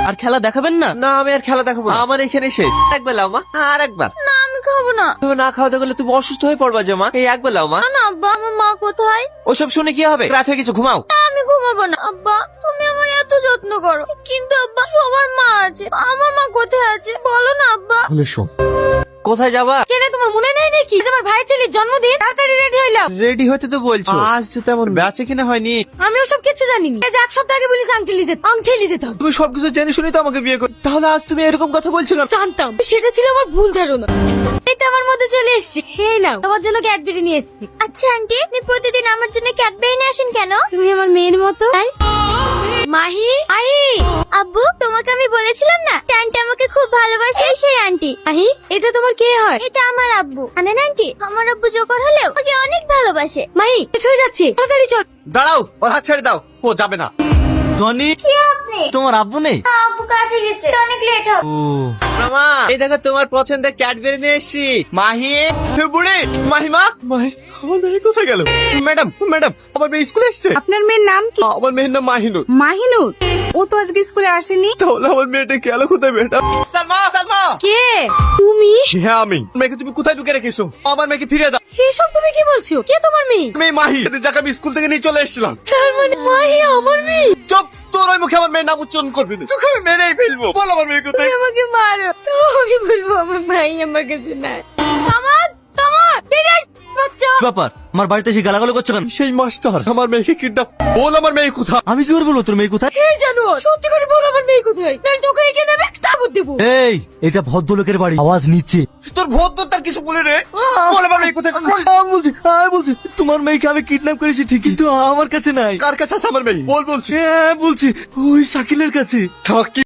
আর খেলা দেখাবেন না? না আমি আর খেলা দেখাবো না, আমার এখানে শেষ। একবার লাও মা, আর একবার। না আমি খাবো না। তুমি না খাওয়া গেলে তুমি অসুস্থ হয়ে পড়বা যে মা। এই একবার লাও মা। না আব্বা, আমার মা কোথায়? ওসব শুনে কি হবে, রাত হয়ে গেছে, ঘুমাও। না, আমি ঘুমাবো না। আব্বা তুমি আমার এত যত্ন করো, কিন্তু আব্বা সবার মা আছে, আমার মা কোথায় আছে বলো না আব্বা। তাহলে শোন, কোথায় যাবা? কেন তোমার মনে নেই নাকি আমার ভাই ছেলের জন্মদিন? তাড়াতাড়ি রেডি হইলাম। রেডি হতে তো বলছো, আজ তো তেমন বেঁচে কিনা হয়নি। আমি ওসব কিছু জানিনি। এই যে এক সপ্তাহ আগে বলিস আংটি যেতাম। তুমি সবকিছু জেনে শুনে তো আমাকে বিয়ে করো, তাহলে আজ তুমি এরকম কথা বলছো না? জানতাম, সেটা ছিল আমার ভুল ধারণা। এটা আমার মধ্যে চলে এসেছি। হে নাও, তোমার জন্য ক্যাডবেরি নিয়ে এসেছি। আচ্ছা আন্টি, আপনি প্রতিদিন আমার জন্য ক্যাডবেরি নিয়ে আসেন কেন? তুমি আমার মেয়ের মতো। মাহি, মাহি, আব্বু তোমাকে আমি বলেছিলাম না আন্টি আমাকে খুব ভালোবাসে, সেই আন্টি। মাহি, এটা তোমার কে হয়? এটা আমার আব্বু। আনেন আন্টি, আমার আব্বু জোকর হলেও ওকে অনেক ভালোবাসে। মাহি, এটা হয়ে যাচ্ছে, তাড়াতাড়ি চল। দাঁড়াও, ওর হাত ছেড়ে দাও, ও যাবে না। টনি, কি আপনি? তোমার আব্বু নেই? আব্বু কাজে গেছে, অনেক লেট হবে। মামা, এই দেখো তোমার পছন্দের ক্যাডবেরি নিয়ে এসেছি। মাহি, বুড়ি, মাহিমা, মাহি, আমার মেয়ে কোথায় গেল? ম্যাডাম, ম্যাডাম, আমার মেয়ে স্কুলে এসছে। আপনার মেয়ের নাম কি? আমার মেয়ের নাম মাহিনুর। মাহিনুর? ও তো আজকে স্কুলে আসেনি। তাহলে আমার মেয়েটা গেল কোথায় ম্যাডাম? সালমা, সালমা। কে তুমি? হ্যাঁ আমি। মেয়েকে তুমি কোথায় ঢুকে রেখেছো? আমার মেয়েকে ফিরিয়ে দাও। এসব তুমি কি বলছো? কে তোমার মেয়ে? আমি মাহি, যাকে আমি স্কুল থেকে নিয়ে চলে এসেছিলাম। তার মানে মাহি আমার মেয়ে? চুপ, তোর ওই মুখে আমার মেয়ের নাম উচ্চারণ করবি না, তোকে আমি মেরেই ফেলবো। বল আমার মেয়ে কোথায়? তুমি আমাকে মারো তো আমি বলবো আমার ভাই আমার কাছে নাই। সামাদ, সামাদ, ফিরে আস, বাচ্চা। ব্যাপার, আমার বাড়িতে এসে গালাগালো করছো কেন? সেই মাস্টার আমার মেয়েকে কিডন্যাপ। বল আমার মেয়ে কোথায়? আমি কি করে বলবো তোর মেয়ে কোথায়? এই জানো, সত্যি করে বল আমার মেয়ে কোথায়, নাহলে তোকে এখানে আমি তাবুত দেবো। এই, এটা ভদ্রলোকের বাড়ি, আওয়াজ নিচ্ছে। তোর ভোট তো তার কিছু বলে রে। বল আমার মেয়ে কোথায়? আমি বলছি তোমার মেয়েকে আমি কিডন্যাপ করেছি ঠিক, কিন্তু আমার কাছে নাই। কার কাছে আছে আমার মেয়ে? বল বলছি। হ্যাঁ বলছি, ওই শাকিলের কাছে। কি